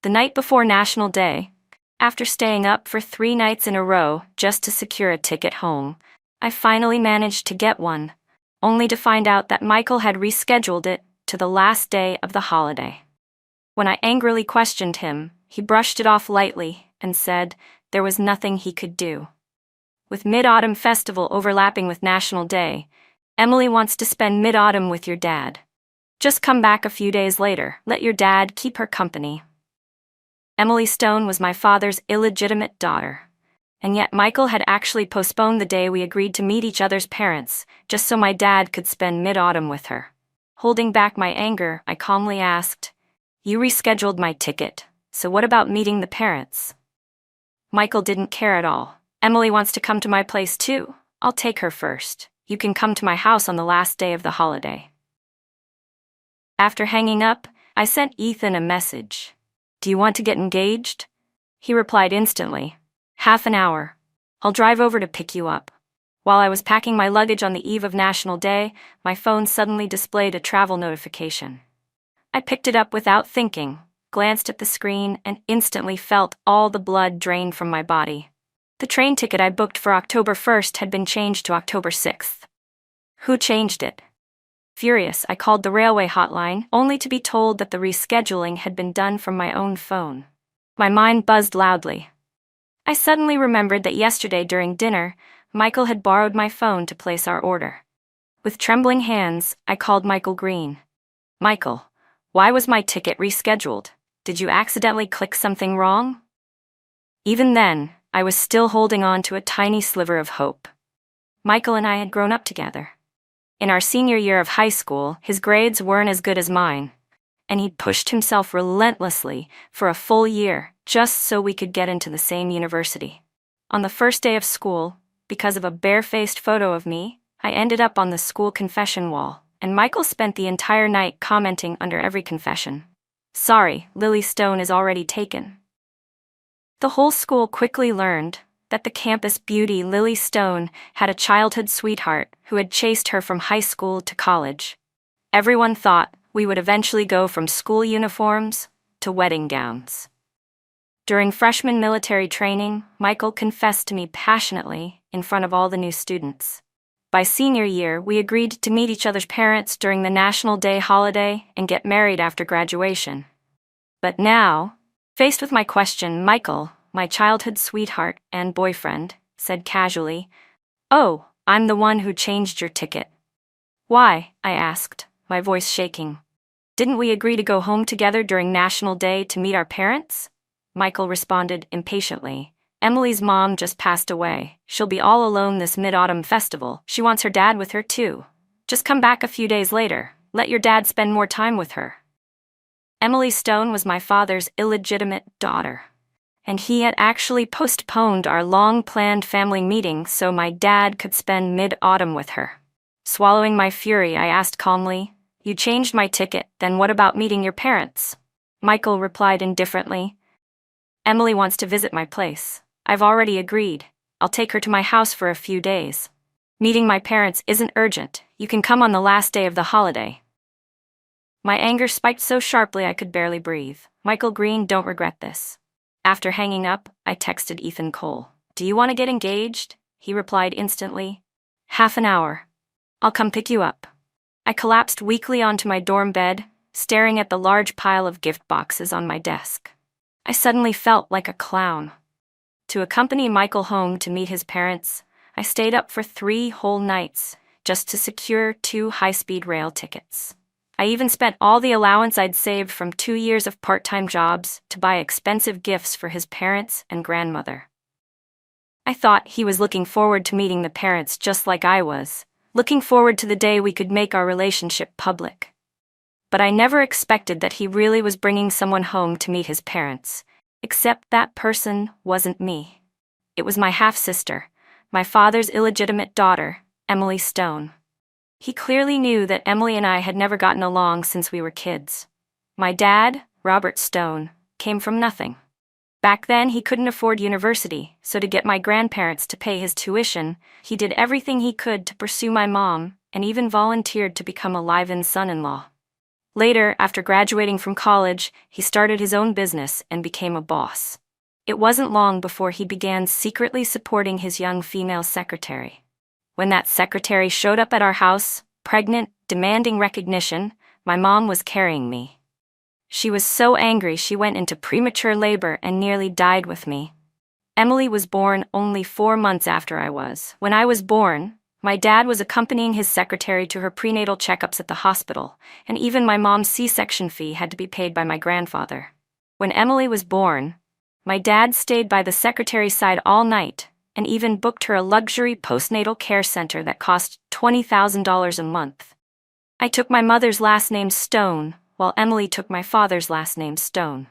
The night before National Day, after staying up for 3 nights in a row just to secure a ticket home, I finally managed to get one, only to find out that Michael had rescheduled it to the last day of the holiday. When I angrily questioned him, he brushed it off lightly and said there was nothing he could do. With Mid-Autumn Festival overlapping with National Day, Emily wants to spend mid-autumn with your dad. Just come back a few days later. Let your dad keep her company. Emily Stone was my father's illegitimate daughter, and yet Michael had actually postponed the day we agreed to meet each other's parents, just so my dad could spend mid-autumn with her. Holding back my anger, I calmly asked, "You rescheduled my ticket, so what about meeting the parents?" Michael didn't care at all. "Emily wants to come to my place too. I'll take her first. You can come to my house on the last day of the holiday." After hanging up, I sent Ethan a message. "Do you want to get engaged?" He replied instantly, "Half an hour. I'll drive over to pick you up." While I was packing my luggage on the eve of National Day, my phone suddenly displayed a travel notification. I picked it up without thinking, glanced at the screen, and instantly felt all the blood drain from my body. The train ticket I booked for October 1st had been changed to October 6th. Who changed it? Furious, I called the railway hotline, only to be told that the rescheduling had been done from my own phone. My mind buzzed loudly. I suddenly remembered that yesterday during dinner, Michael had borrowed my phone to place our order. With trembling hands, I called Michael Green. "Michael, why was my ticket rescheduled? Did you accidentally click something wrong?" Even then, I was still holding on to a tiny sliver of hope. Michael and I had grown up together. In our senior year of high school, his grades weren't as good as mine, and he'd pushed himself relentlessly for a full year just so we could get into the same university. On the first day of school, because of a barefaced photo of me, I ended up on the school confession wall, and Michael spent the entire night commenting under every confession. "Sorry, Lily Stone is already taken." The whole school quickly learned that the campus beauty Lily Stone had a childhood sweetheart who had chased her from high school to college. Everyone thought we would eventually go from school uniforms to wedding gowns. During freshman military training, Michael confessed to me passionately in front of all the new students. By senior year, we agreed to meet each other's parents during the National Day holiday and get married after graduation. But now, faced with my question, Michael, my childhood sweetheart and boyfriend, said casually, "Oh, I'm the one who changed your ticket." "Why?" I asked, my voice shaking. "Didn't we agree to go home together during National Day to meet our parents?" Michael responded impatiently. "Emily's mom just passed away. She'll be all alone this Mid-Autumn Festival. She wants her dad with her too. Just come back a few days later. Let your dad spend more time with her." Emily Stone was my father's illegitimate daughter, and he had actually postponed our long-planned family meeting so my dad could spend mid-autumn with her. Swallowing my fury, I asked calmly, "You changed my ticket, then what about meeting your parents?" Michael replied indifferently, "Emily wants to visit my place. I've already agreed. I'll take her to my house for a few days. Meeting my parents isn't urgent. You can come on the last day of the holiday." My anger spiked so sharply I could barely breathe. "Michael Green, don't regret this." After hanging up, I texted Ethan Cole. "Do you want to get engaged?" He replied instantly, "Half an hour. I'll come pick you up." I collapsed weakly onto my dorm bed, staring at the large pile of gift boxes on my desk. I suddenly felt like a clown. To accompany Michael home to meet his parents, I stayed up for 3 whole nights just to secure 2 high-speed rail tickets. I even spent all the allowance I'd saved from 2 years of part-time jobs to buy expensive gifts for his parents and grandmother. I thought he was looking forward to meeting the parents just like I was, looking forward to the day we could make our relationship public. But I never expected that he really was bringing someone home to meet his parents, except that person wasn't me. It was my half-sister, my father's illegitimate daughter, Emily Stone. He clearly knew that Emily and I had never gotten along since we were kids. My dad, Robert Stone, came from nothing. Back then, he couldn't afford university, so to get my grandparents to pay his tuition, he did everything he could to pursue my mom and even volunteered to become a live-in son-in-law. Later, after graduating from college, he started his own business and became a boss. It wasn't long before he began secretly supporting his young female secretary. When that secretary showed up at our house, pregnant, demanding recognition, my mom was carrying me. She was so angry she went into premature labor and nearly died with me. Emily was born only 4 months after I was. When I was born, my dad was accompanying his secretary to her prenatal checkups at the hospital, and even my mom's C-section fee had to be paid by my grandfather. When Emily was born, my dad stayed by the secretary's side all night, and even booked her a luxury postnatal care center that cost $20,000 a month. I took my mother's last name Stone, while Emily took my father's last name Stone.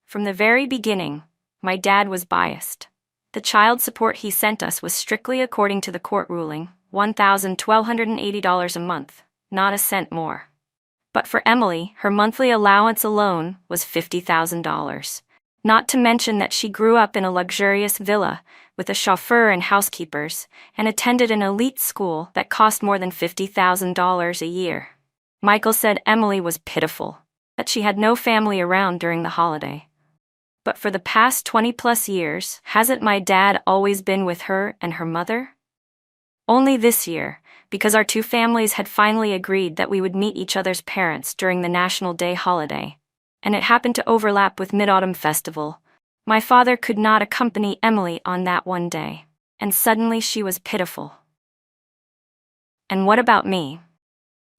From the very beginning, my dad was biased. The child support he sent us was strictly according to the court ruling, $1,280 a month, not a cent more. But for Emily, her monthly allowance alone was $50,000. Not to mention that she grew up in a luxurious villa, with a chauffeur and housekeepers, and attended an elite school that cost more than $50,000 a year. Michael said Emily was pitiful, that she had no family around during the holiday. But for the past 20-plus years, hasn't my dad always been with her and her mother? Only this year, because our two families had finally agreed that we would meet each other's parents during the National Day holiday, and it happened to overlap with Mid-Autumn Festival, my father could not accompany Emily on that one day, and suddenly she was pitiful. And what about me?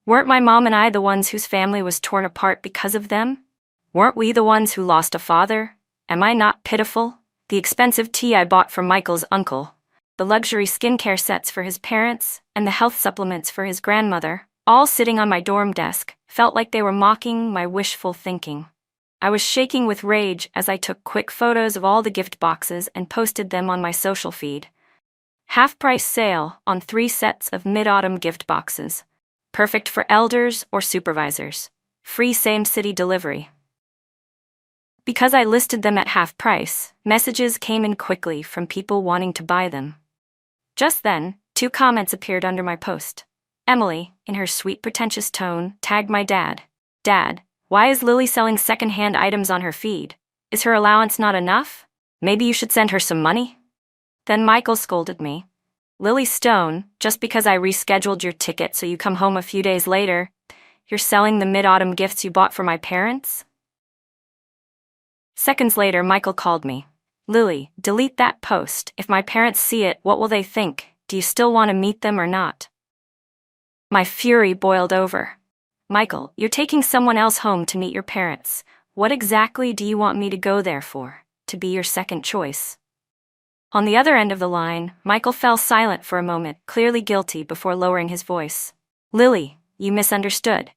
Weren't my mom and I the ones whose family was torn apart because of them? Weren't we the ones who lost a father? Am I not pitiful? The expensive tea I bought for Michael's uncle, the luxury skincare sets for his parents, and the health supplements for his grandmother, all sitting on my dorm desk, felt like they were mocking my wishful thinking. I was shaking with rage as I took quick photos of all the gift boxes and posted them on my social feed. Half-price sale on 3 sets of Mid-Autumn gift boxes. Perfect for elders or supervisors. Free same-city delivery. Because I listed them at half price, messages came in quickly from people wanting to buy them. Just then, 2 comments appeared under my post. Emily, in her sweet pretentious tone, tagged my dad. "Dad, why is Lily selling second-hand items on her feed? Is her allowance not enough? Maybe you should send her some money?" Then Michael scolded me. "Lily Stone, just because I rescheduled your ticket so you come home a few days later, you're selling the Mid-Autumn gifts you bought for my parents?" Seconds later, Michael called me. "Lily, delete that post. If my parents see it, what will they think? Do you still want to meet them or not?" My fury boiled over. "Michael, you're taking someone else home to meet your parents. What exactly do you want me to go there for? To be your second choice?" On the other end of the line, Michael fell silent for a moment, clearly guilty, before lowering his voice. "Lily, you misunderstood,"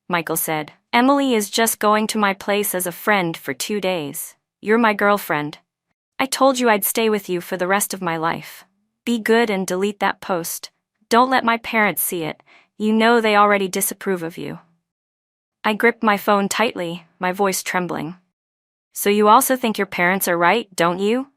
Michael said. "Emily is just going to my place as a friend for 2 days. You're my girlfriend. I told you I'd stay with you for the rest of my life. Be good and delete that post. Don't let my parents see it. You know they already disapprove of you." I gripped my phone tightly, my voice trembling. "So you also think your parents are right, don't you?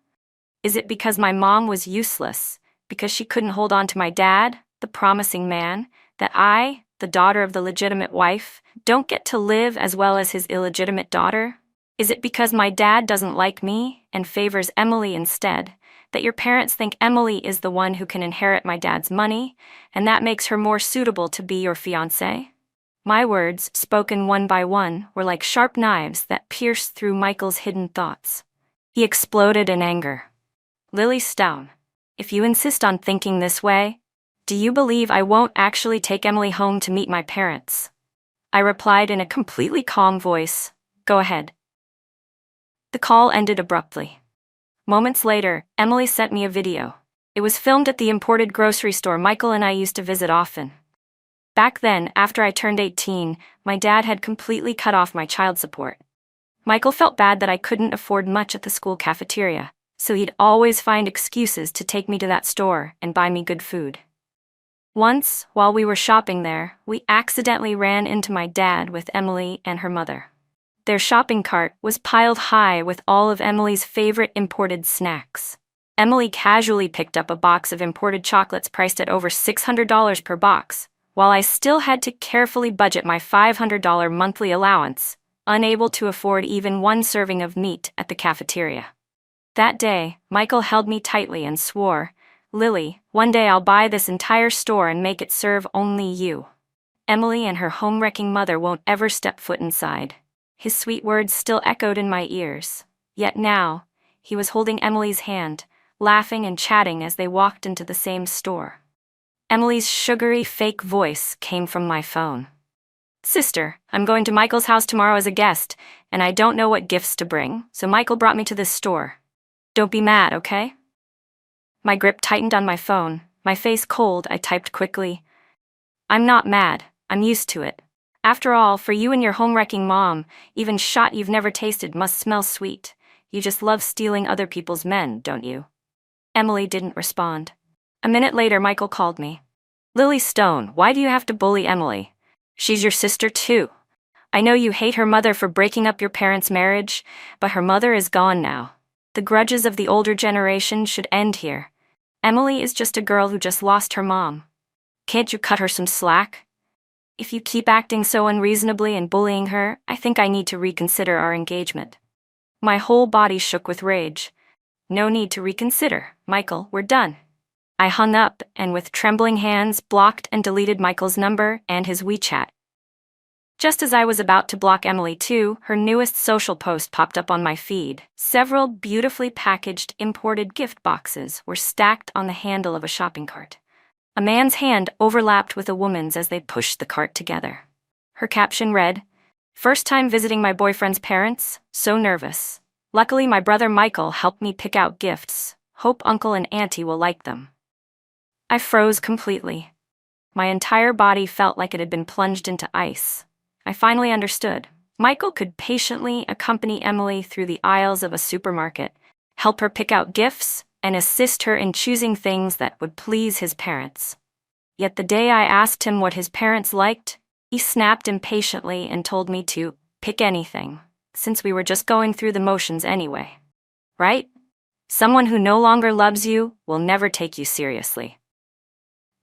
Is it because my mom was useless, because she couldn't hold on to my dad, the promising man, that I, the daughter of the legitimate wife, don't get to live as well as his illegitimate daughter? Is it because my dad doesn't like me and favors Emily instead, that your parents think Emily is the one who can inherit my dad's money, and that makes her more suitable to be your fiancé?" My words, spoken one by one, were like sharp knives that pierced through Michael's hidden thoughts. He exploded in anger. "Lily Stone, if you insist on thinking this way, do you believe I won't actually take Emily home to meet my parents?" I replied in a completely calm voice, "Go ahead." The call ended abruptly. Moments later, Emily sent me a video. It was filmed at the imported grocery store Michael and I used to visit often. Back then, after I turned 18, my dad had completely cut off my child support. Michael felt bad that I couldn't afford much at the school cafeteria, so he'd always find excuses to take me to that store and buy me good food. Once, while we were shopping there, we accidentally ran into my dad with Emily and her mother. Their shopping cart was piled high with all of Emily's favorite imported snacks. Emily casually picked up a box of imported chocolates priced at over $600 per box, while I still had to carefully budget my $500 monthly allowance, unable to afford even one serving of meat at the cafeteria. That day, Michael held me tightly and swore, "Lily, one day I'll buy this entire store and make it serve only you. Emily and her home-wrecking mother won't ever step foot inside." His sweet words still echoed in my ears. Yet now, he was holding Emily's hand, laughing and chatting as they walked into the same store. Emily's sugary, fake voice came from my phone. "Sister, I'm going to Michael's house tomorrow as a guest, and I don't know what gifts to bring, so Michael brought me to this store. Don't be mad, okay?" My grip tightened on my phone. My face cold, I typed quickly, "I'm not mad. I'm used to it. After all, for you and your home-wrecking mom, even shot you've never tasted must smell sweet. You just love stealing other people's men, don't you?" Emily didn't respond. A minute later, Michael called me. "Lily Stone, why do you have to bully Emily? She's your sister too. I know you hate her mother for breaking up your parents' marriage, but her mother is gone now. The grudges of the older generation should end here. Emily is just a girl who just lost her mom. Can't you cut her some slack? If you keep acting so unreasonably and bullying her, I think I need to reconsider our engagement." My whole body shook with rage. "No need to reconsider, Michael, we're done." I hung up and with trembling hands blocked and deleted Michael's number and his WeChat. Just as I was about to block Emily too, her newest social post popped up on my feed. Several beautifully packaged imported gift boxes were stacked on the handle of a shopping cart. A man's hand overlapped with a woman's as they pushed the cart together. Her caption read, "First time visiting my boyfriend's parents, so nervous. Luckily my brother Michael helped me pick out gifts. Hope uncle and auntie will like them." I froze completely. My entire body felt like it had been plunged into ice. I finally understood. Michael could patiently accompany Emily through the aisles of a supermarket, help her pick out gifts, and assist her in choosing things that would please his parents. Yet the day I asked him what his parents liked, he snapped impatiently and told me to pick anything, since we were just going through the motions anyway. Right? Someone who no longer loves you will never take you seriously.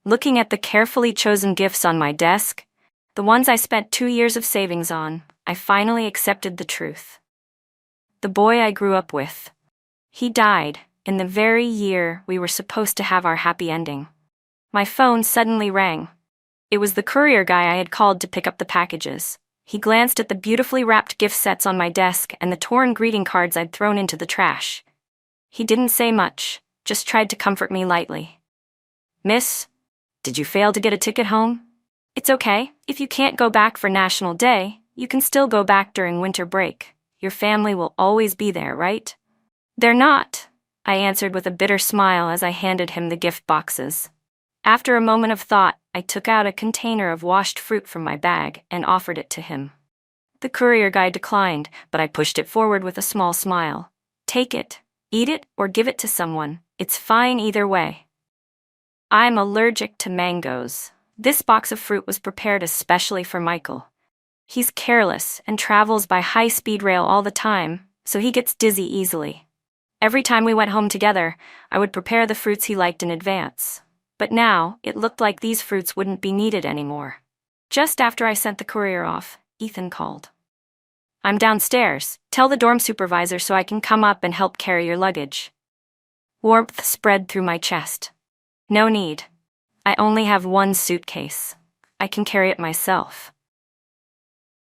Looking at the carefully chosen gifts on my desk, the ones I spent 2 years of savings on, I finally accepted the truth. The boy I grew up with. He died in the very year we were supposed to have our happy ending. My phone suddenly rang. It was the courier guy I had called to pick up the packages. He glanced at the beautifully wrapped gift sets on my desk and the torn greeting cards I'd thrown into the trash. He didn't say much, just tried to comfort me lightly. "Miss, did you fail to get a ticket home? It's okay, if you can't go back for National Day, you can still go back during winter break. Your family will always be there, right?" "They're not," I answered with a bitter smile as I handed him the gift boxes. After a moment of thought, I took out a container of washed fruit from my bag and offered it to him. The courier guy declined, but I pushed it forward with a small smile. "Take it, eat it, or give it to someone. It's fine either way." I'm allergic to mangoes. This box of fruit was prepared especially for Michael. He's careless and travels by high-speed rail all the time, so he gets dizzy easily. Every time we went home together, I would prepare the fruits he liked in advance. But now, it looked like these fruits wouldn't be needed anymore. Just after I sent the courier off, Ethan called. "I'm downstairs. Tell the dorm supervisor so I can come up and help carry your luggage." Warmth spread through my chest. "No need. I only have one suitcase. I can carry it myself."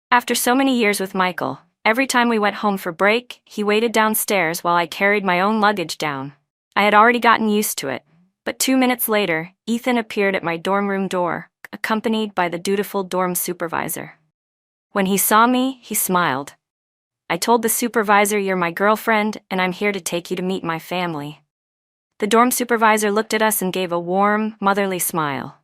After so many years with Michael, every time we went home for break, he waited downstairs while I carried my own luggage down. I had already gotten used to it, but 2 minutes later, Ethan appeared at my dorm room door, accompanied by the dutiful dorm supervisor. When he saw me, he smiled. "I told the supervisor you're my girlfriend, and I'm here to take you to meet my family." The dorm supervisor looked at us and gave a warm, motherly smile.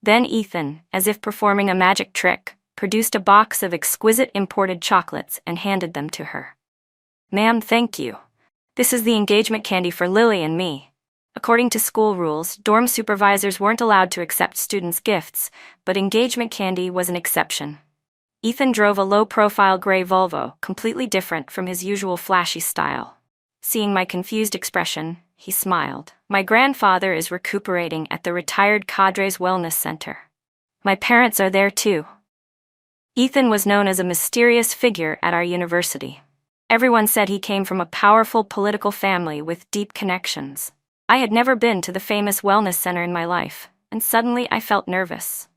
Then Ethan, as if performing a magic trick, produced a box of exquisite imported chocolates and handed them to her. "Ma'am, thank you. This is the engagement candy for Lily and me." According to school rules, dorm supervisors weren't allowed to accept students' gifts, but engagement candy was an exception. Ethan drove a low-profile gray Volvo, completely different from his usual flashy style. Seeing my confused expression, he smiled. "My grandfather is recuperating at the Retired Cadres Wellness Center." My parents are there too. Ethan was known as a mysterious figure at our university. Everyone said he came from a powerful political family with deep connections. I had never been to the famous wellness center in my life, and suddenly I felt nervous.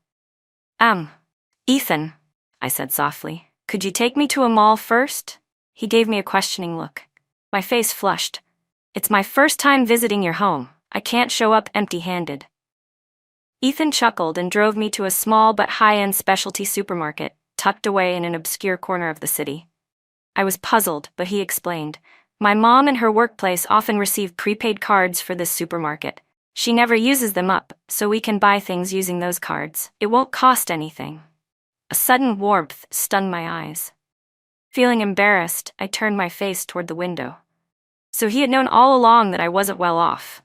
Ethan, I said softly, could you take me to a mall first? He gave me a questioning look. My face flushed. It's my first time visiting your home. I can't show up empty-handed. Ethan chuckled and drove me to a small but high-end specialty supermarket, tucked away in an obscure corner of the city. I was puzzled, but he explained. My mom and her workplace often receive prepaid cards for this supermarket. She never uses them up, so we can buy things using those cards. It won't cost anything. A sudden warmth stunned my eyes. Feeling embarrassed, I turned my face toward the window. So he had known all along that I wasn't well off.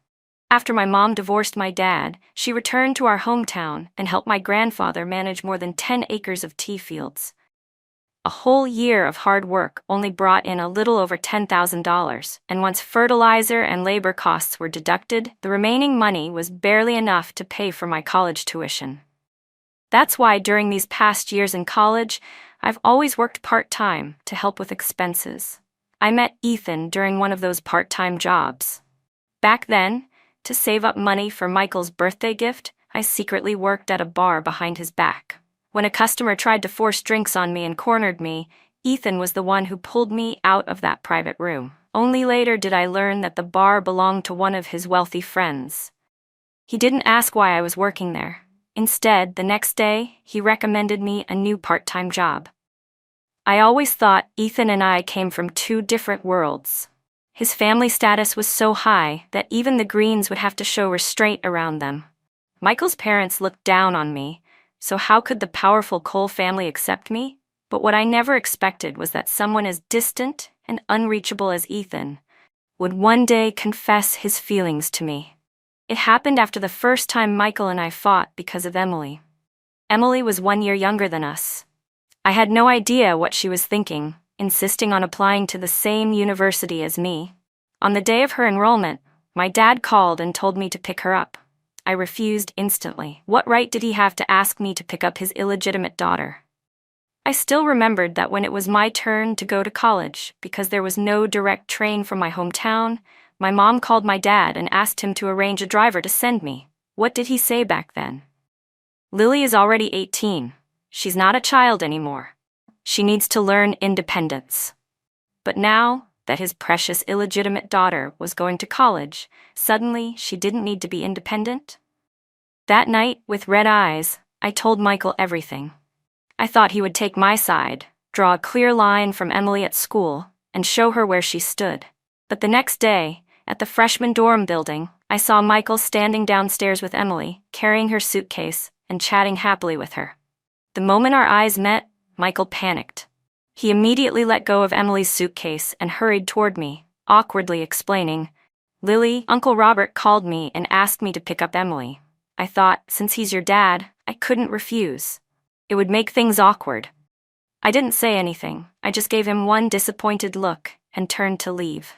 After my mom divorced my dad, she returned to our hometown and helped my grandfather manage more than 10 acres of tea fields. A whole year of hard work only brought in a little over $10,000, and once fertilizer and labor costs were deducted, the remaining money was barely enough to pay for my college tuition. That's why during these past years in college, I've always worked part-time to help with expenses. I met Ethan during one of those part-time jobs. Back then, to save up money for Michael's birthday gift, I secretly worked at a bar behind his back. When a customer tried to force drinks on me and cornered me, Ethan was the one who pulled me out of that private room. Only later did I learn that the bar belonged to one of his wealthy friends. He didn't ask why I was working there. Instead, the next day, he recommended me a new part-time job. I always thought Ethan and I came from two different worlds. His family status was so high that even the Greens would have to show restraint around them. Michael's parents looked down on me, so how could the powerful Cole family accept me? But what I never expected was that someone as distant and unreachable as Ethan would one day confess his feelings to me. It happened after the first time Michael and I fought because of Emily. Emily was 1 year younger than us. I had no idea what she was thinking, insisting on applying to the same university as me. On the day of her enrollment, my dad called and told me to pick her up. I refused instantly. What right did he have to ask me to pick up his illegitimate daughter? I still remembered that when it was my turn to go to college, because there was no direct train from my hometown, my mom called my dad and asked him to arrange a driver to send me. What did he say back then? Lily is already 18. She's not a child anymore. She needs to learn independence. But now that his precious illegitimate daughter was going to college, suddenly she didn't need to be independent? That night, with red eyes, I told Michael everything. I thought he would take my side, draw a clear line from Emily at school, and show her where she stood. But the next day, at the freshman dorm building, I saw Michael standing downstairs with Emily, carrying her suitcase, and chatting happily with her. The moment our eyes met, Michael panicked. He immediately let go of Emily's suitcase and hurried toward me, awkwardly explaining, "Lily, Uncle Robert called me and asked me to pick up Emily. I thought, since he's your dad, I couldn't refuse. It would make things awkward." I didn't say anything. I just gave him one disappointed look and turned to leave.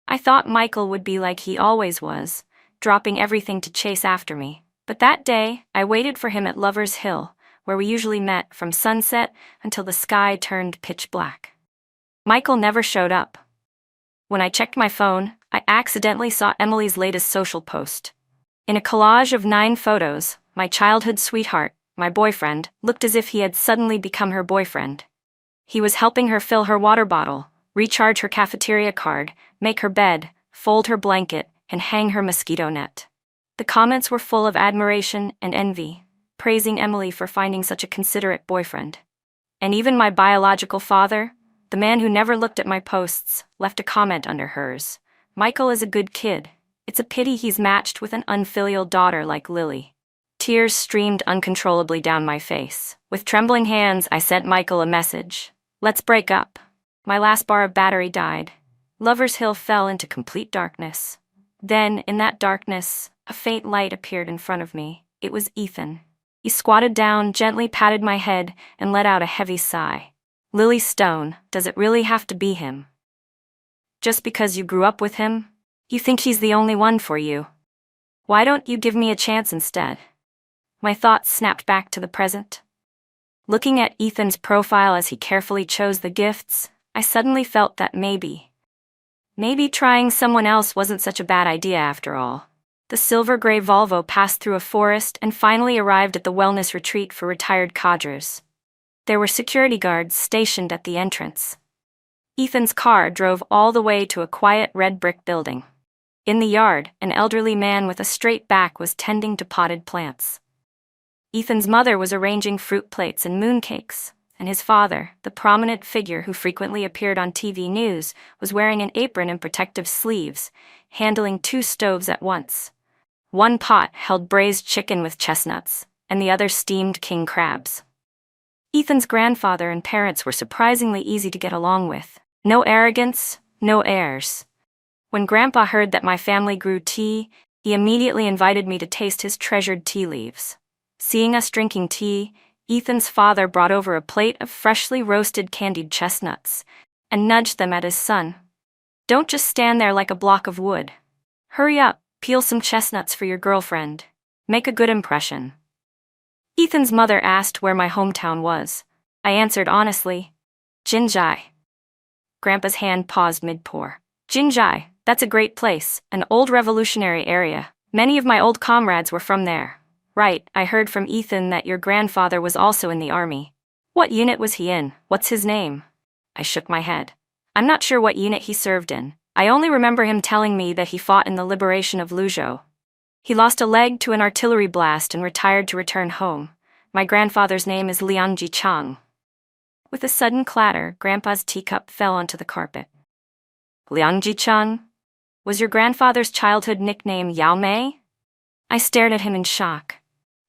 I thought Michael would be like he always was, dropping everything to chase after me. But that day, I waited for him at Lover's Hill, where we usually met from sunset until the sky turned pitch black. Michael never showed up. When I checked my phone, I accidentally saw Emily's latest social post. In a collage of 9 photos, my childhood sweetheart, my boyfriend, looked as if he had suddenly become her boyfriend. He was helping her fill her water bottle, recharge her cafeteria card, make her bed, fold her blanket, and hang her mosquito net. The comments were full of admiration and envy, praising Emily for finding such a considerate boyfriend. And even my biological father, the man who never looked at my posts, left a comment under hers. "Michael is a good kid. It's a pity he's matched with an unfilial daughter like Lily." Tears streamed uncontrollably down my face. With trembling hands, I sent Michael a message. "Let's break up." My last bar of battery died. Lover's Hill fell into complete darkness. Then, in that darkness, a faint light appeared in front of me. It was Ethan. He squatted down, gently patted my head, and let out a heavy sigh. "Lily Stone, does it really have to be him? Just because you grew up with him? You think he's the only one for you? Why don't you give me a chance instead?" My thoughts snapped back to the present. Looking at Ethan's profile as he carefully chose the gifts, I suddenly felt that maybe trying someone else wasn't such a bad idea after all. The silver-gray Volvo passed through a forest and finally arrived at the wellness retreat for retired cadres. There were security guards stationed at the entrance. Ethan's car drove all the way to a quiet red brick building. In the yard, an elderly man with a straight back was tending to potted plants. Ethan's mother was arranging fruit plates and mooncakes, and his father, the prominent figure who frequently appeared on TV news, was wearing an apron and protective sleeves, handling 2 stoves at once. One pot held braised chicken with chestnuts, and the other steamed king crabs. Ethan's grandfather and parents were surprisingly easy to get along with. No arrogance, no airs. When Grandpa heard that my family grew tea, he immediately invited me to taste his treasured tea leaves. Seeing us drinking tea, Ethan's father brought over a plate of freshly roasted candied chestnuts and nudged them at his son. "Don't just stand there like a block of wood. Hurry up, peel some chestnuts for your girlfriend. Make a good impression." Ethan's mother asked where my hometown was. I answered honestly, "Jinjai." Grandpa's hand paused mid-pour. "Jinjai, that's a great place, an old revolutionary area. Many of my old comrades were from there." "Right, I heard from Ethan that your grandfather was also in the army. What unit was he in? What's his name?" I shook my head. "I'm not sure what unit he served in. I only remember him telling me that he fought in the liberation of Luzhou. He lost a leg to an artillery blast and retired to return home. My grandfather's name is Liang Jichang." With a sudden clatter, Grandpa's teacup fell onto the carpet. "Liang Jichang? Was your grandfather's childhood nickname Yao Mei?" I stared at him in shock.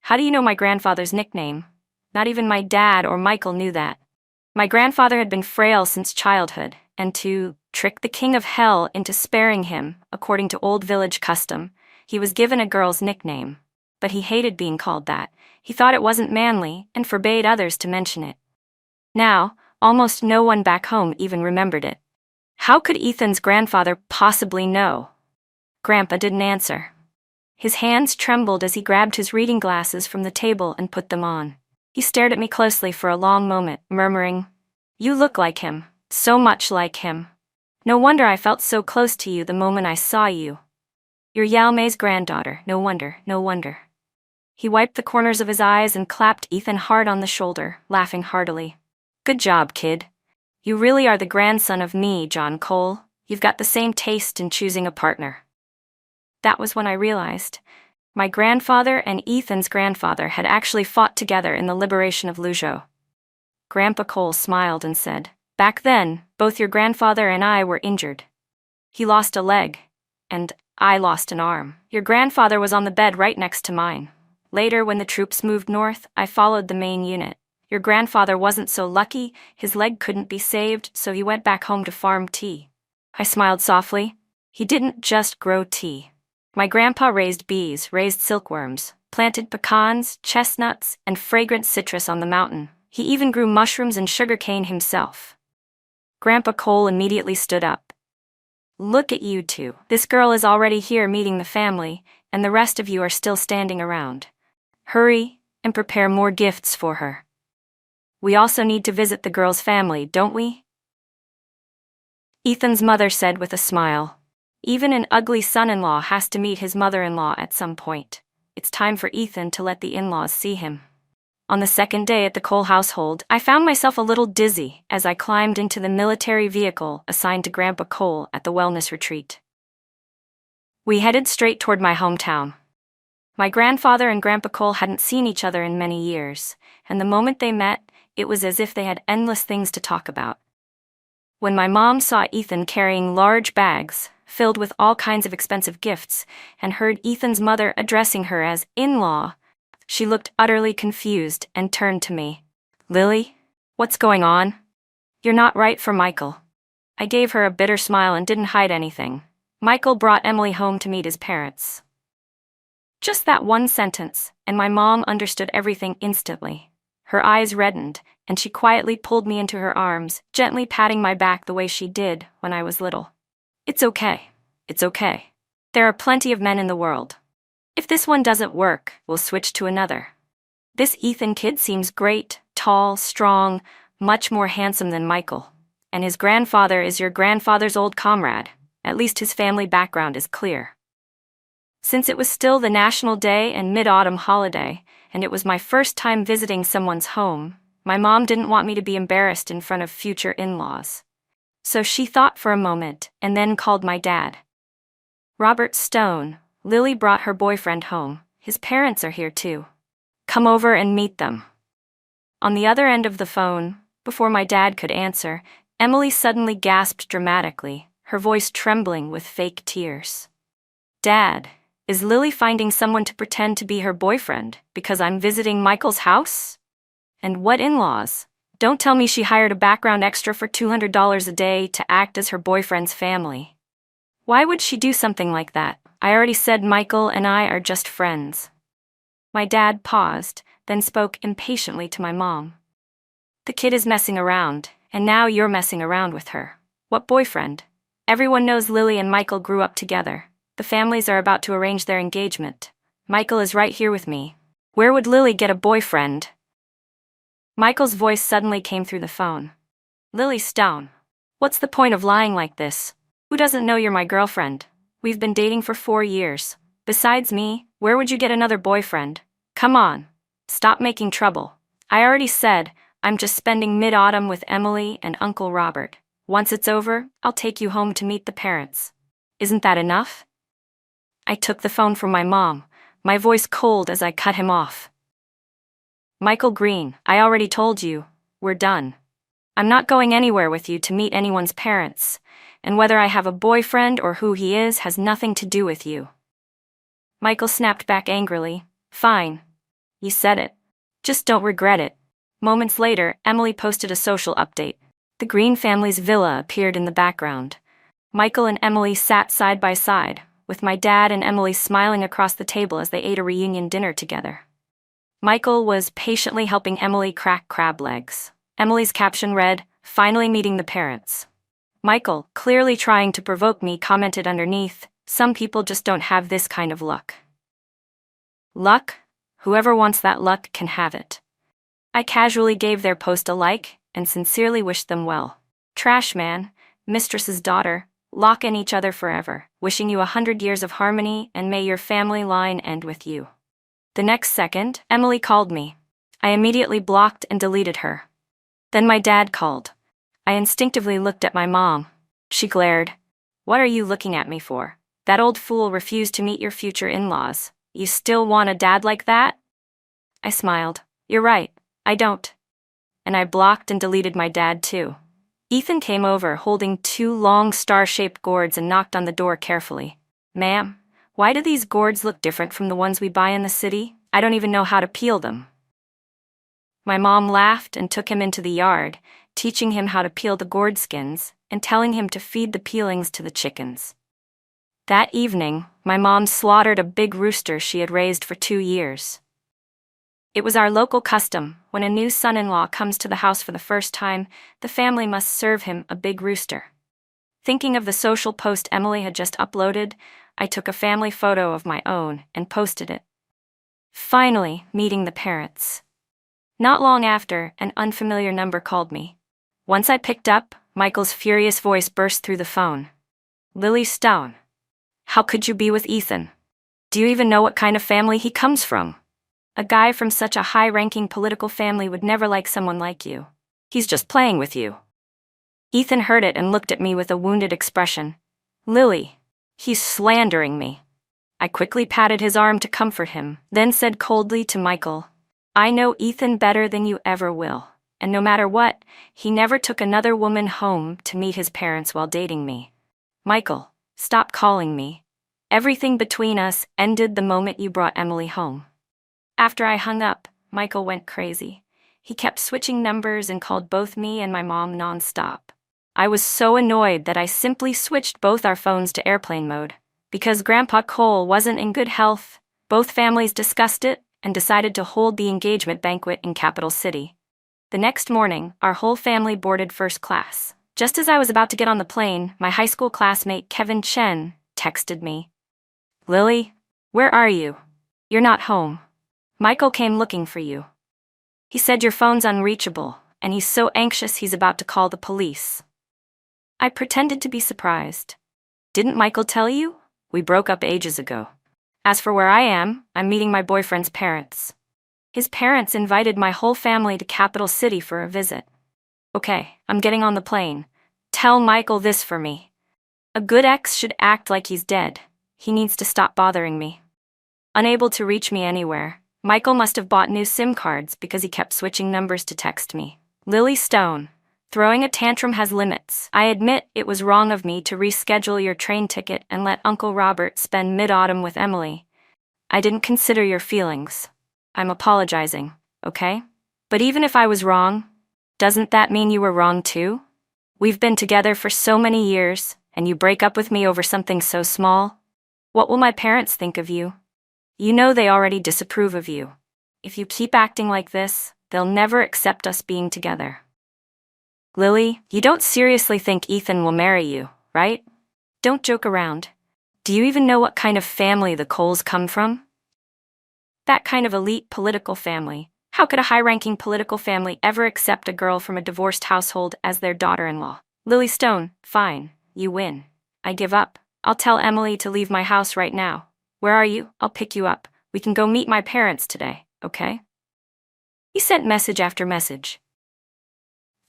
"How do you know my grandfather's nickname? Not even my dad or Michael knew that." My grandfather had been frail since childhood, and to trick the king of hell into sparing him, according to old village custom, he was given a girl's nickname. But he hated being called that. He thought it wasn't manly and forbade others to mention it. Now, almost no one back home even remembered it. How could Ethan's grandfather possibly know? Grandpa didn't answer. His hands trembled as he grabbed his reading glasses from the table and put them on. He stared at me closely for a long moment, murmuring, "You look like him, so much like him. No wonder I felt so close to you the moment I saw you. You're Yao Mei's granddaughter, no wonder, no wonder." He wiped the corners of his eyes and clapped Ethan hard on the shoulder, laughing heartily. "Good job, kid. You really are the grandson of me, John Cole. You've got the same taste in choosing a partner." That was when I realized my grandfather and Ethan's grandfather had actually fought together in the liberation of Luzhou. Grandpa Cole smiled and said, "Back then, both your grandfather and I were injured. He lost a leg, and I lost an arm. Your grandfather was on the bed right next to mine. Later, when the troops moved north, I followed the main unit. Your grandfather wasn't so lucky, his leg couldn't be saved, so he went back home to farm tea." I smiled softly. "He didn't just grow tea. My grandpa raised bees, raised silkworms, planted pecans, chestnuts, and fragrant citrus on the mountain. He even grew mushrooms and sugarcane himself." Grandpa Cole immediately stood up. "Look at you two. This girl is already here meeting the family, and the rest of you are still standing around. Hurry and prepare more gifts for her. We also need to visit the girl's family, don't we?" Ethan's mother said with a smile, "Even an ugly son-in-law has to meet his mother-in-law at some point. It's time for Ethan to let the in-laws see him." On the second day at the Cole household, I found myself a little dizzy as I climbed into the military vehicle assigned to Grandpa Cole at the wellness retreat. We headed straight toward my hometown. My grandfather and Grandpa Cole hadn't seen each other in many years, and the moment they met, it was as if they had endless things to talk about. When my mom saw Ethan carrying large bags filled with all kinds of expensive gifts and heard Ethan's mother addressing her as in-law, she looked utterly confused and turned to me. "Lily, what's going on? You're not right for Michael." I gave her a bitter smile and didn't hide anything. "Michael brought Emily home to meet his parents." Just that one sentence, and my mom understood everything instantly. Her eyes reddened, and she quietly pulled me into her arms, gently patting my back the way she did when I was little. "It's okay. It's okay. There are plenty of men in the world. If this one doesn't work, we'll switch to another. This Ethan kid seems great, tall, strong, much more handsome than Michael. And his grandfather is your grandfather's old comrade. At least his family background is clear. Since it was still the National Day and Mid-Autumn holiday, and it was my first time visiting someone's home, my mom didn't want me to be embarrassed in front of future in-laws. So she thought for a moment and then called my dad. Robert Stone, Lily brought her boyfriend home. His parents are here too. Come over and meet them. On the other end of the phone, before my dad could answer, Emily suddenly gasped dramatically, her voice trembling with fake tears. Dad, is Lily finding someone to pretend to be her boyfriend because I'm visiting Michael's house? And what in-laws? Don't tell me she hired a background extra for $200 a day to act as her boyfriend's family. Why would she do something like that? I already said Michael and I are just friends. My dad paused, then spoke impatiently to my mom. The kid is messing around, and now you're messing around with her. What boyfriend? Everyone knows Lily and Michael grew up together. The families are about to arrange their engagement. Michael is right here with me. Where would Lily get a boyfriend? Michael's voice suddenly came through the phone. Lily Stone. What's the point of lying like this? Who doesn't know you're my girlfriend? We've been dating for 4 years. Besides me, where would you get another boyfriend? Come on. Stop making trouble. I already said, I'm just spending mid-autumn with Emily and Uncle Robert. Once it's over, I'll take you home to meet the parents. Isn't that enough? I took the phone from my mom, my voice cold as I cut him off. Michael Green, I already told you, we're done. I'm not going anywhere with you to meet anyone's parents, and whether I have a boyfriend or who he is has nothing to do with you. Michael snapped back angrily. Fine. You said it. Just don't regret it. Moments later, Emily posted a social update. The Green family's villa appeared in the background. Michael and Emily sat side by side, with my dad and Emily smiling across the table as they ate a reunion dinner together. Michael was patiently helping Emily crack crab legs. Emily's caption read, "Finally meeting the parents." Michael, clearly trying to provoke me, commented underneath, "Some people just don't have this kind of luck." Luck? Whoever wants that luck can have it. I casually gave their post a like and sincerely wished them well. Trash man, mistress's daughter, lock in each other forever, wishing you 100 years of harmony and may your family line end with you. The next second, Emily called me. I immediately blocked and deleted her. Then my dad called. I instinctively looked at my mom. She glared. What are you looking at me for? That old fool refused to meet your future in-laws. You still want a dad like that? I smiled. You're right, I don't. And I blocked and deleted my dad too. Ethan came over holding 2 long star-shaped gourds and knocked on the door carefully. Ma'am, why do these gourds look different from the ones we buy in the city? I don't even know how to peel them. My mom laughed and took him into the yard, teaching him how to peel the gourd skins and telling him to feed the peelings to the chickens. That evening, my mom slaughtered a big rooster she had raised for 2 years. It was our local custom, when a new son-in-law comes to the house for the first time, the family must serve him a big rooster. Thinking of the social post Emily had just uploaded, I took a family photo of my own and posted it. Finally, meeting the parents. Not long after, an unfamiliar number called me. Once I picked up, Michael's furious voice burst through the phone. Lily Stone. How could you be with Ethan? Do you even know what kind of family he comes from? A guy from such a high-ranking political family would never like someone like you. He's just playing with you. Ethan heard it and looked at me with a wounded expression. Lily, he's slandering me. I quickly patted his arm to comfort him, then said coldly to Michael, I know Ethan better than you ever will, and no matter what, he never took another woman home to meet his parents while dating me. Michael, stop calling me. Everything between us ended the moment you brought Emily home. After I hung up, Michael went crazy. He kept switching numbers and called both me and my mom non-stop. I was so annoyed that I simply switched both our phones to airplane mode. Because Grandpa Cole wasn't in good health, both families discussed it and decided to hold the engagement banquet in Capital City. The next morning, our whole family boarded first class. Just as I was about to get on the plane, my high school classmate Kevin Chen texted me. Lily, where are you? You're not home. Michael came looking for you. He said your phone's unreachable, and he's so anxious he's about to call the police. I pretended to be surprised. Didn't Michael tell you? We broke up ages ago. As for where I am, I'm meeting my boyfriend's parents. His parents invited my whole family to Capital City for a visit. Okay, I'm getting on the plane. Tell Michael this for me. A good ex should act like he's dead. He needs to stop bothering me. Unable to reach me anywhere, Michael must have bought new SIM cards because he kept switching numbers to text me. Lily Stone. Throwing a tantrum has limits. I admit it was wrong of me to reschedule your train ticket and let Uncle Robert spend mid-autumn with Emily. I didn't consider your feelings. I'm apologizing, okay? But even if I was wrong, doesn't that mean you were wrong too? We've been together for so many years, and you break up with me over something so small? What will my parents think of you? You know they already disapprove of you. If you keep acting like this, they'll never accept us being together. Lily, you don't seriously think Ethan will marry you, right? Don't joke around. Do you even know what kind of family the Coles come from? That kind of elite political family. How could a high-ranking political family ever accept a girl from a divorced household as their daughter-in-law? Lily Stone, fine, you win. I give up. I'll tell Emily to leave my house right now. Where are you? I'll pick you up. We can go meet my parents today, okay? He sent message after message.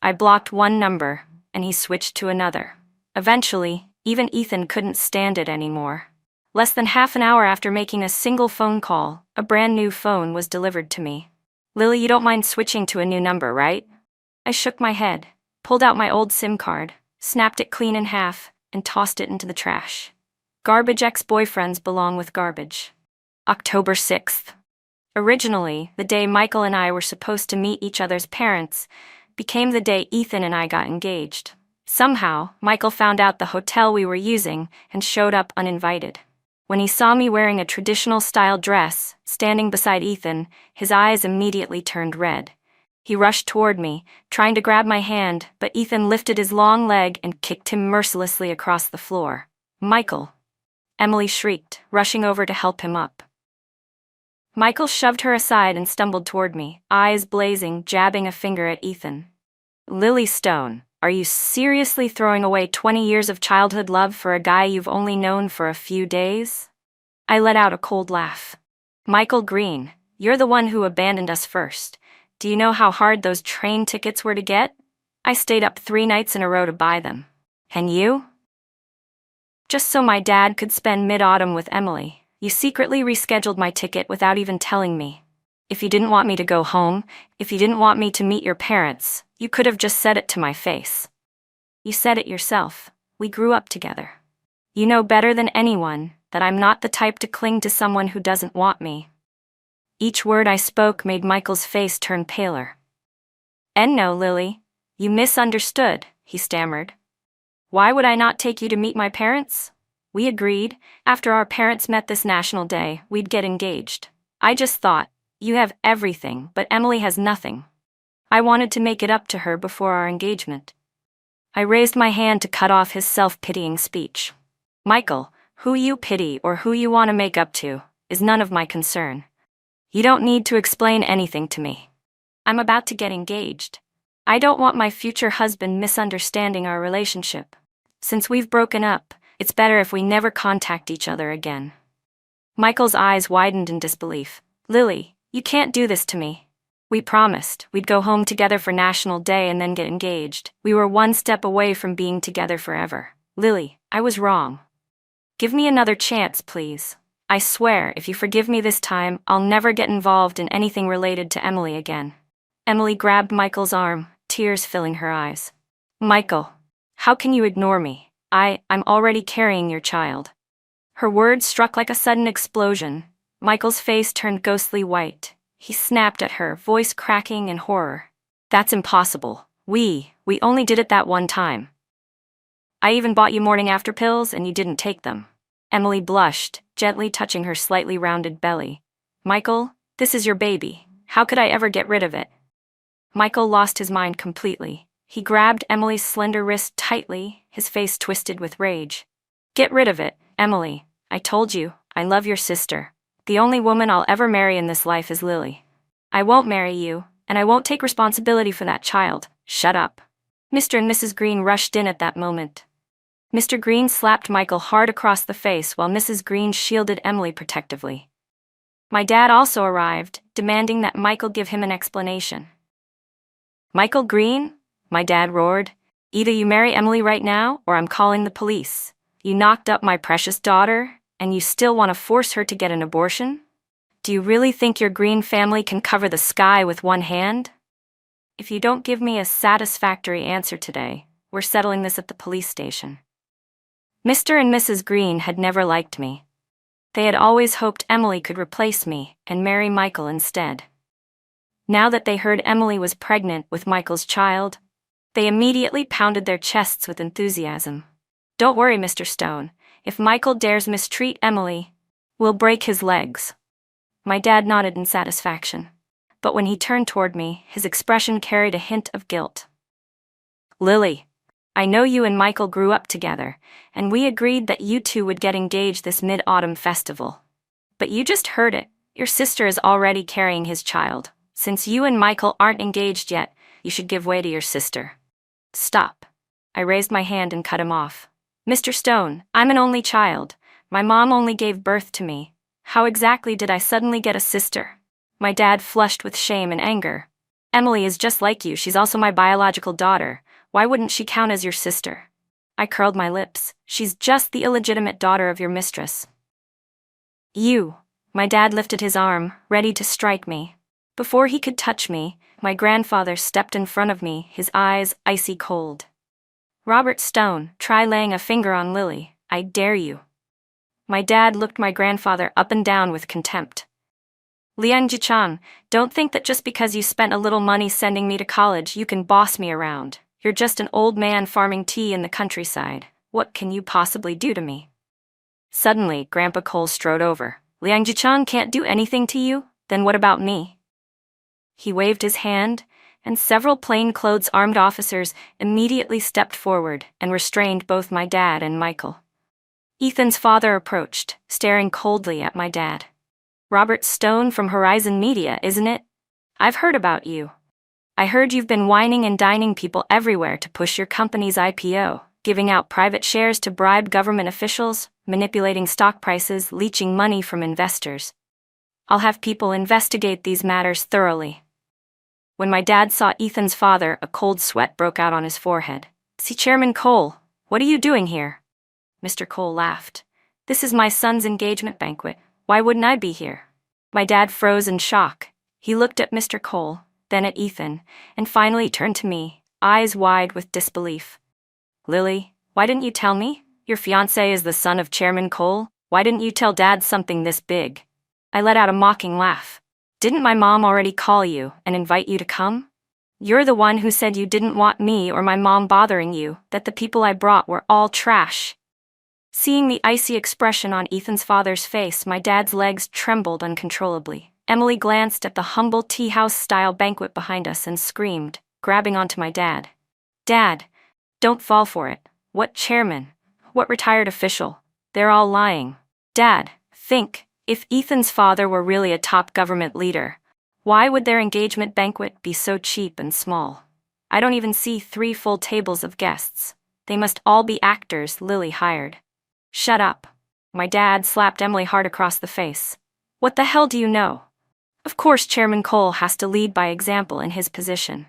I blocked one number, and he switched to another. Eventually, even Ethan couldn't stand it anymore. Less than half an hour after making a single phone call, a brand new phone was delivered to me. Lily, you don't mind switching to a new number, right? I shook my head, pulled out my old SIM card, snapped it clean in half, and tossed it into the trash. Garbage ex-boyfriends belong with garbage. October 6th. Originally, the day Michael and I were supposed to meet each other's parents became the day Ethan and I got engaged. Somehow, Michael found out the hotel we were using and showed up uninvited. When he saw me wearing a traditional-style dress, standing beside Ethan, his eyes immediately turned red. He rushed toward me, trying to grab my hand, but Ethan lifted his long leg and kicked him mercilessly across the floor. Michael! Emily shrieked, rushing over to help him up. Michael shoved her aside and stumbled toward me, eyes blazing, jabbing a finger at Ethan. Lily Stone, are you seriously throwing away 20 years of childhood love for a guy you've only known for a few days? I let out a cold laugh. Michael Green, you're the one who abandoned us first. Do you know how hard those train tickets were to get? I stayed up 3 nights in a row to buy them. And you? Just so my dad could spend mid-autumn with Emily. You secretly rescheduled my ticket without even telling me. If you didn't want me to go home, if you didn't want me to meet your parents, you could have just said it to my face. You said it yourself. We grew up together. You know better than anyone that I'm not the type to cling to someone who doesn't want me. Each word I spoke made Michael's face turn paler. And no, Lily, you misunderstood, he stammered. Why would I not take you to meet my parents? We agreed, after our parents met this national day, we'd get engaged. I just thought, you have everything, but Emily has nothing. I wanted to make it up to her before our engagement. I raised my hand to cut off his self-pitying speech. Michael, who you pity or who you want to make up to, is none of my concern. You don't need to explain anything to me. I'm about to get engaged. I don't want my future husband misunderstanding our relationship. Since we've broken up, it's better if we never contact each other again. Michael's eyes widened in disbelief. Lily, you can't do this to me. We promised we'd go home together for National Day and then get engaged. We were one step away from being together forever. Lily, I was wrong. Give me another chance, please. I swear, if you forgive me this time, I'll never get involved in anything related to Emily again. Emily grabbed Michael's arm, tears filling her eyes. Michael, how can you ignore me? I'm already carrying your child. Her words struck like a sudden explosion. Michael's face turned ghostly white. He snapped at her, voice cracking in horror. That's impossible. We only did it that one time. I even bought you morning after pills and you didn't take them. Emily blushed, gently touching her slightly rounded belly. Michael, this is your baby. How could I ever get rid of it? Michael lost his mind completely. He grabbed Emily's slender wrist tightly, his face twisted with rage. Get rid of it, Emily. I told you, I love your sister. The only woman I'll ever marry in this life is Lily. I won't marry you, and I won't take responsibility for that child. Shut up. Mr. and Mrs. Green rushed in at that moment. Mr. Green slapped Michael hard across the face while Mrs. Green shielded Emily protectively. My dad also arrived, demanding that Michael give him an explanation. Michael Green? My dad roared. Either you marry Emily right now, or I'm calling the police. You knocked up my precious daughter, and you still want to force her to get an abortion? Do you really think your Green family can cover the sky with one hand? If you don't give me a satisfactory answer today, we're settling this at the police station. Mr. and Mrs. Green had never liked me. They had always hoped Emily could replace me and marry Michael instead. Now that they heard Emily was pregnant with Michael's child, they immediately pounded their chests with enthusiasm. Don't worry, Mr. Stone. If Michael dares mistreat Emily, we'll break his legs. My dad nodded in satisfaction, but when he turned toward me, his expression carried a hint of guilt. Lily, I know you and Michael grew up together, and we agreed that you two would get engaged this mid-autumn festival. But you just heard it. Your sister is already carrying his child. Since you and Michael aren't engaged yet, you should give way to your sister. Stop. I raised my hand and cut him off. Mr. Stone, I'm an only child. My mom only gave birth to me. How exactly did I suddenly get a sister? My dad flushed with shame and anger. Emily is just like you. She's also my biological daughter. Why wouldn't she count as your sister? I curled my lips. She's just the illegitimate daughter of your mistress. You. My dad lifted his arm, ready to strike me. Before he could touch me, my grandfather stepped in front of me, his eyes icy cold. Robert Stone, try laying a finger on Lily. I dare you. My dad looked my grandfather up and down with contempt. Liang Jichan, don't think that just because you spent a little money sending me to college, you can boss me around. You're just an old man farming tea in the countryside. What can you possibly do to me? Suddenly, Grandpa Cole strode over. Liang Jichan can't do anything to you? Then what about me? He waved his hand, and several plainclothes armed officers immediately stepped forward and restrained both my dad and Michael. Ethan's father approached, staring coldly at my dad. Robert Stone from Horizon Media, isn't it? I've heard about you. I heard you've been whining and dining people everywhere to push your company's IPO, giving out private shares to bribe government officials, manipulating stock prices, leeching money from investors. I'll have people investigate these matters thoroughly. When my dad saw Ethan's father, a cold sweat broke out on his forehead. See, Chairman Cole, what are you doing here? Mr. Cole laughed. This is my son's engagement banquet. Why wouldn't I be here? My dad froze in shock. He looked at Mr. Cole, then at Ethan, and finally turned to me, eyes wide with disbelief. Lily, why didn't you tell me? Your fiancé is the son of Chairman Cole. Why didn't you tell Dad something this big? I let out a mocking laugh. Didn't my mom already call you and invite you to come? You're the one who said you didn't want me or my mom bothering you, that the people I brought were all trash. Seeing the icy expression on Ethan's father's face, my dad's legs trembled uncontrollably. Emily glanced at the humble tea house-style banquet behind us and screamed, grabbing onto my dad. Dad, don't fall for it. What chairman? What retired official? They're all lying. Dad, think, if Ethan's father were really a top government leader, why would their engagement banquet be so cheap and small? I don't even see 3 full tables of guests. They must all be actors Lily hired. Shut up. My dad slapped Emily hard across the face. What the hell do you know? Of course Chairman Cole has to lead by example in his position.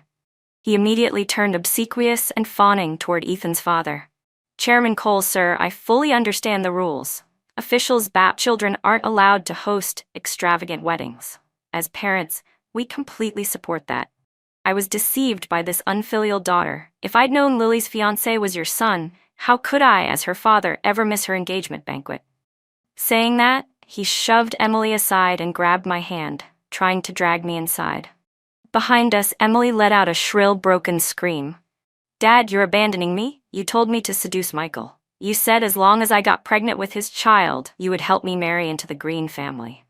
He immediately turned obsequious and fawning toward Ethan's father. Chairman Cole, sir, I fully understand the rules. Officials' children aren't allowed to host extravagant weddings. As parents, we completely support that. I was deceived by this unfilial daughter. If I'd known Lily's fiancé was your son, how could I, as her father, ever miss her engagement banquet? Saying that, he shoved Emily aside and grabbed my hand, trying to drag me inside. Behind us, Emily let out a shrill, broken scream. Dad, you're abandoning me? You told me to seduce Michael. You said as long as I got pregnant with his child, you would help me marry into the Green family.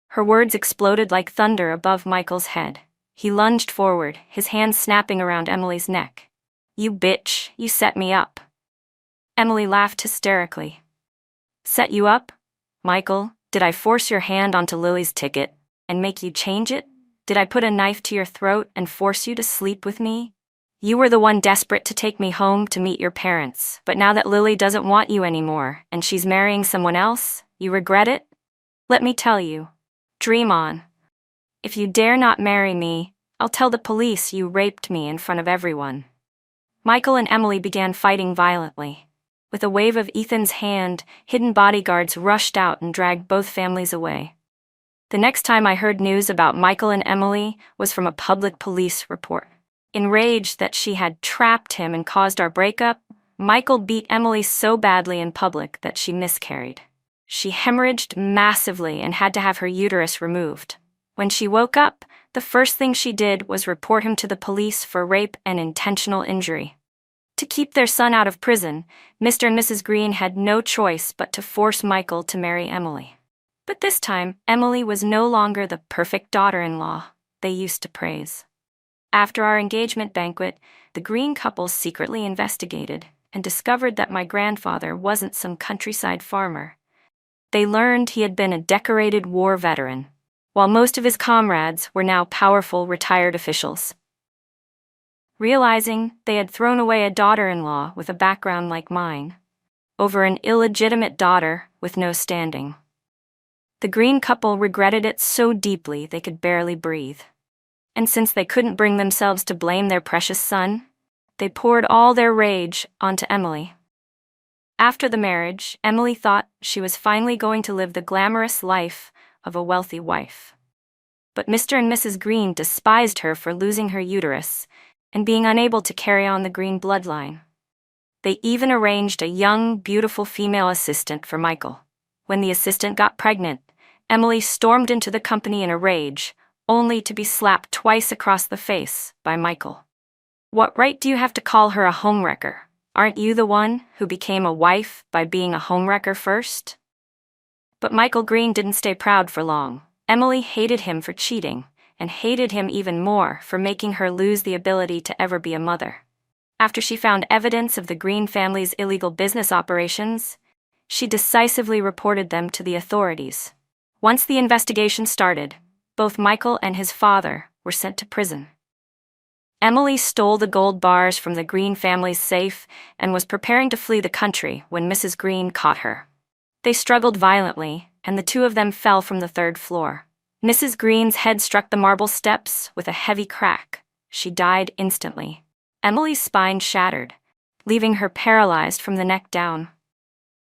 Her words exploded like thunder above Michael's head. He lunged forward, his hands snapping around Emily's neck. You bitch, you set me up. Emily laughed hysterically. Set you up? Michael, Did I force your hand onto Lily's ticket and make you change it? Did I put a knife to your throat and force you to sleep with me? You were the one desperate to take me home to meet your parents, but now that Lily doesn't want you anymore and she's marrying someone else, you regret it? Let me tell you, dream on. If you dare not marry me, I'll tell the police you raped me in front of everyone. Michael and Emily began fighting violently. With a wave of Ethan's hand, hidden bodyguards rushed out and dragged both families away. The next time I heard news about Michael and Emily was from a public police report. Enraged that she had trapped him and caused our breakup, Michael beat Emily so badly in public that she miscarried. She hemorrhaged massively and had to have her uterus removed. When she woke up, the first thing she did was report him to the police for rape and intentional injury. To keep their son out of prison, Mr. and Mrs. Green had no choice but to force Michael to marry Emily. But this time, Emily was no longer the perfect daughter-in-law they used to praise. After our engagement banquet, the Green couple secretly investigated and discovered that my grandfather wasn't some countryside farmer. They learned he had been a decorated war veteran, while most of his comrades were now powerful retired officials. Realizing they had thrown away a daughter-in-law with a background like mine, over an illegitimate daughter with no standing, the Green couple regretted it so deeply they could barely breathe. And since they couldn't bring themselves to blame their precious son, they poured all their rage onto Emily. After the marriage, Emily thought she was finally going to live the glamorous life of a wealthy wife. But Mr. and Mrs. Green despised her for losing her uterus and being unable to carry on the Green bloodline. They even arranged a young, beautiful female assistant for Michael. When the assistant got pregnant, Emily stormed into the company in a rage, only to be slapped twice across the face by Michael. What right do you have to call her a homewrecker? Aren't you the one who became a wife by being a homewrecker first? But Michael Green didn't stay proud for long. Emily hated him for cheating, and hated him even more for making her lose the ability to ever be a mother. After she found evidence of the Green family's illegal business operations, she decisively reported them to the authorities. Once the investigation started, both Michael and his father were sent to prison. Emily stole the gold bars from the Green family's safe and was preparing to flee the country when Mrs. Green caught her. They struggled violently, and the two of them fell from the third floor. Mrs. Green's head struck the marble steps with a heavy crack. She died instantly. Emily's spine shattered, leaving her paralyzed from the neck down.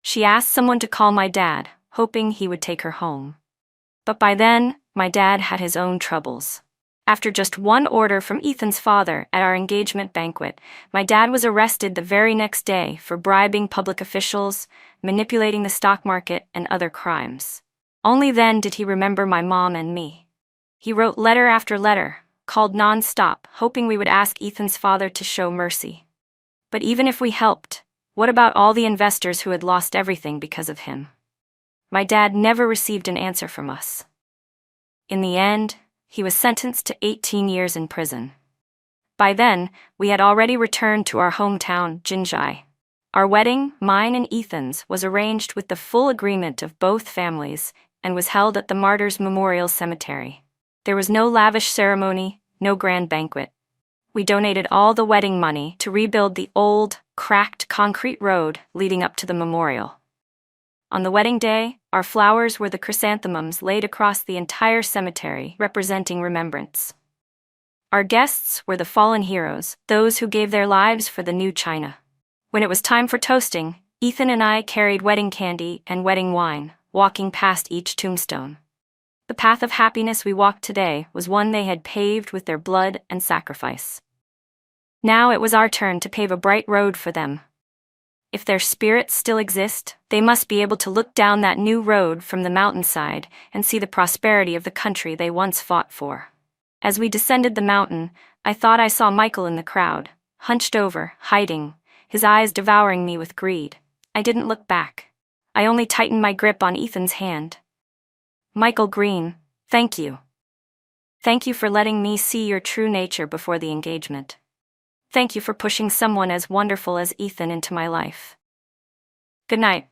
She asked someone to call my dad, hoping he would take her home. But by then, my dad had his own troubles. After just one order from Ethan's father at our engagement banquet, my dad was arrested the very next day for bribing public officials, manipulating the stock market, and other crimes. Only then did he remember my mom and me. He wrote letter after letter, called non-stop, hoping we would ask Ethan's father to show mercy. But even if we helped, what about all the investors who had lost everything because of him? My dad never received an answer from us. In the end, he was sentenced to 18 years in prison. By then, we had already returned to our hometown, Jinjai. Our wedding, mine and Ethan's, was arranged with the full agreement of both families and was held at the Martyrs Memorial Cemetery. There was no lavish ceremony, no grand banquet. We donated all the wedding money to rebuild the old, cracked concrete road leading up to the memorial. On the wedding day, our flowers were the chrysanthemums laid across the entire cemetery, representing remembrance. Our guests were the fallen heroes, those who gave their lives for the new China. When it was time for toasting, Ethan and I carried wedding candy and wedding wine, walking past each tombstone. The path of happiness we walked today was one they had paved with their blood and sacrifice. Now it was our turn to pave a bright road for them. If their spirits still exist, they must be able to look down that new road from the mountainside and see the prosperity of the country they once fought for. As we descended the mountain, I thought I saw Michael in the crowd, hunched over, hiding, his eyes devouring me with greed. I didn't look back. I only tightened my grip on Ethan's hand. Michael Green, thank you. Thank you for letting me see your true nature before the engagement. Thank you for pushing someone as wonderful as Ethan into my life. Good night.